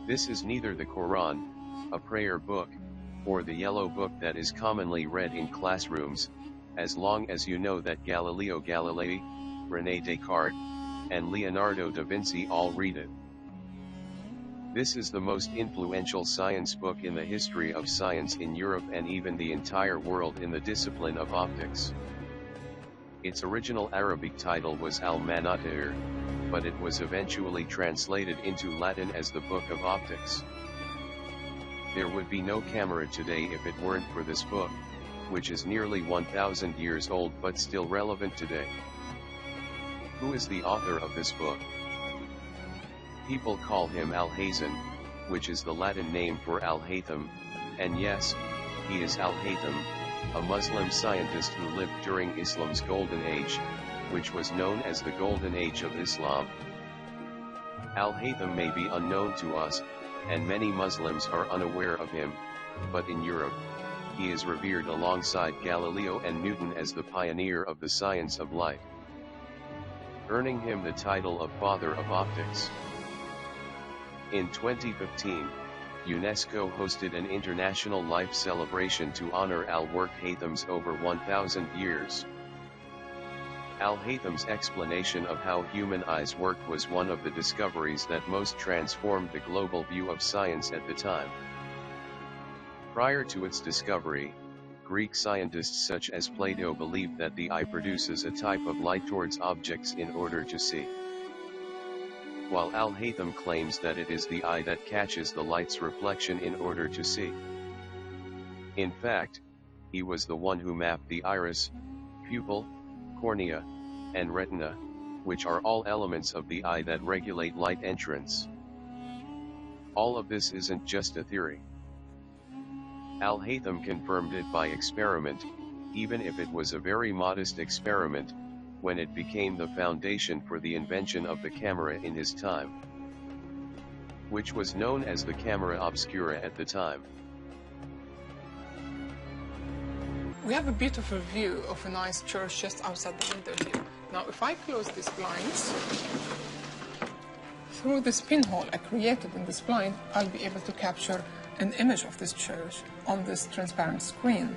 This is neither the Quran, a prayer book, or the yellow book that is commonly read in classrooms, as long as you know that Galileo Galilei, René Descartes, and Leonardo da Vinci all read it. This is the most influential science book in the history of science in Europe and even the entire world in the discipline of optics. Its original Arabic title was Al-Manatir, but it was eventually translated into Latin as the Book of Optics. There would be no camera today if it weren't for this book, which is nearly 1,000 years old but still relevant today. Who is the author of this book? People call him Al-Haytham, which is the Latin name for Al-Haytham, and yes, he is Al-Haytham, a Muslim scientist who lived during Islam's Golden Age, which was known as the Golden Age of Islam. Al-Haytham may be unknown to us, and many Muslims are unaware of him, but in Europe, he is revered alongside Galileo and Newton as the pioneer of the science of light, earning him the title of Father of Optics. In 2015, UNESCO hosted an international life celebration to honor Al-Work Haytham's over 1,000 years. Al-Haytham's explanation of how human eyes work was one of the discoveries that most transformed the global view of science at the time. Prior to its discovery, Greek scientists such as Plato believed that the eye produces a type of light towards objects in order to see, while Al-Haytham claims that it is the eye that catches the light's reflection in order to see. In fact, he was the one who mapped the iris, pupil, cornea, and retina, which are all elements of the eye that regulate light entrance. All of this isn't just a theory. Al-Haytham confirmed it by experiment, even if it was a very modest experiment, when it became the foundation for the invention of the camera in his time, which was known as the camera obscura at the time. We have a beautiful view of a nice church just outside the window here. Now, if I close these blinds, through this pinhole I created in this blind, I'll be able to capture an image of this church on this transparent screen.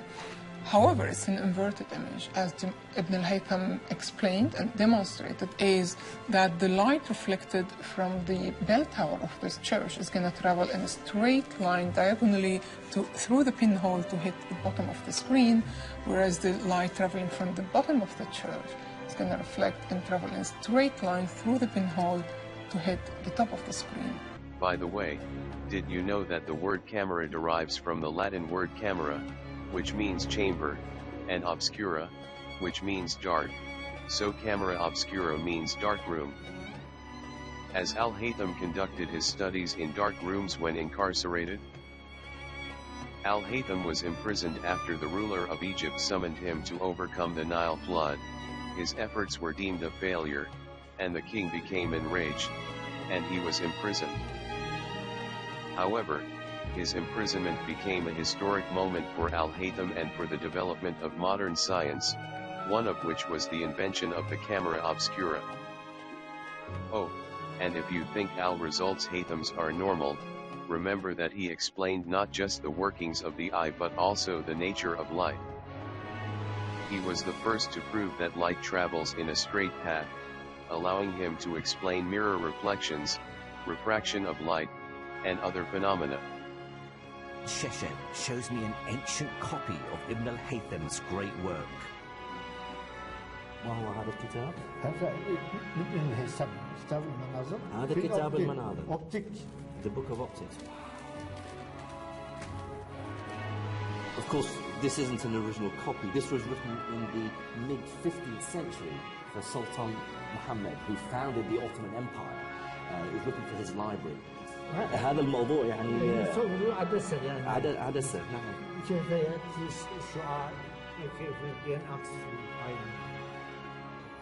However, it's an inverted image, as Ibn al-Haytham explained and demonstrated, is that the light reflected from the bell tower of this church is going to travel in a straight line diagonally through the pinhole to hit the bottom of the screen, whereas the light traveling from the bottom of the church is going to reflect and travel in a straight line through the pinhole to hit the top of the screen. By the way, did you know that the word camera derives from the Latin word camera, which means chamber, and obscura, which means dark, so camera obscura means dark room. As Al-Haytham conducted his studies in dark rooms when incarcerated, Al-Haytham was imprisoned after the ruler of Egypt summoned him to overcome the Nile flood. His efforts were deemed a failure, and the king became enraged, and he was imprisoned. However, his imprisonment became a historic moment for Al-Haytham and for the development of modern science, one of which was the invention of the camera obscura. Oh, and if you think Al-Results Haythams are normal, remember that he explained not just the workings of the eye but also the nature of light. He was the first to prove that light travels in a straight path, allowing him to explain mirror reflections, refraction of light, and other phenomena. Sheshet shows me an ancient copy of Ibn al-Haytham's great work. ما هو هذا الكتاب؟ هذا من هيثم كتاب المناظر. هذا كتاب المناظر. Optic. The Book of Optics. Of course, this isn't an original copy. This was written in the mid-15th century for Sultan Muhammad, who founded the Ottoman Empire. He was looking for his library. هذا الموضوع يعني عدسة نعم. كيف يأتي الشعاع وكيف ينعكس في العين.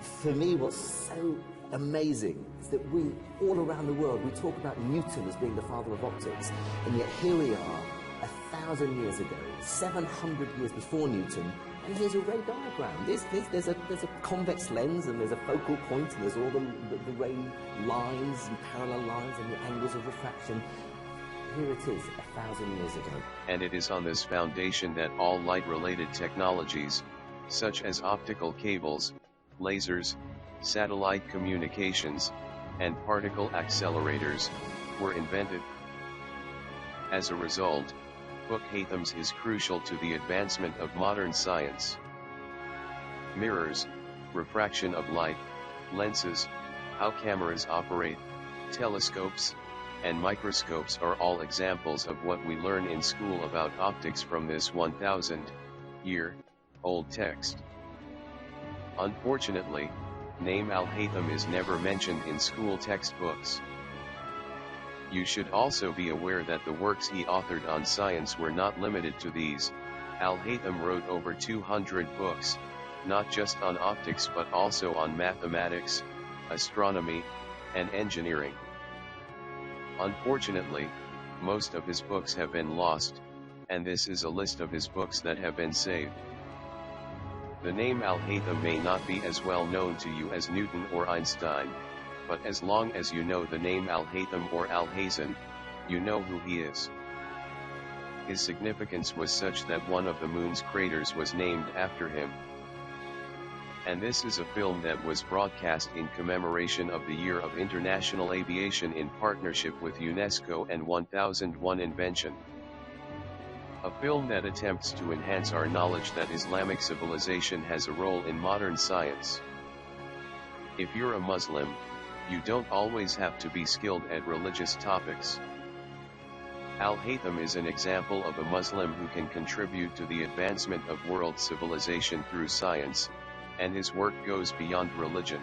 For me, what's so amazing is that we, all around the world, we talk about Newton as being the father of optics, and yet here we are, 1,000 years ago, 700 years before Newton, and here's a ray diagram. There's a convex lens, and there's a focal point, and there's all the ray lines and parallel lines and the angles of refraction. here it is, 1,000 years ago. And it is on this foundation that all light-related technologies, such as optical cables, lasers, satellite communications, and particle accelerators, were invented. As a result, book Haytham's is crucial to the advancement of modern science. Mirrors, refraction of light, lenses, how cameras operate, telescopes, and microscopes are all examples of what we learn in school about optics from this 1,000-year-old text. Unfortunately, name Al-Haytham is never mentioned in school textbooks. You should also be aware that the works he authored on science were not limited to these. Al-Haytham wrote over 200 books, not just on optics but also on mathematics, astronomy, and engineering. Unfortunately, most of his books have been lost, and this is a list of his books that have been saved. The name Al-Haytham may not be as well known to you as Newton or Einstein, but as long as you know the name Al-Haytham or Al-Hazan, you know who he is. His significance was such that one of the moon's craters was named after him. And this is a film that was broadcast in commemoration of the Year of International Aviation in partnership with UNESCO and 1001 Invention. A film that attempts to enhance our knowledge that Islamic civilization has a role in modern science. If you're a Muslim, you don't always have to be skilled at religious topics. Al-Haytham is an example of a Muslim who can contribute to the advancement of world civilization through science, and his work goes beyond religion.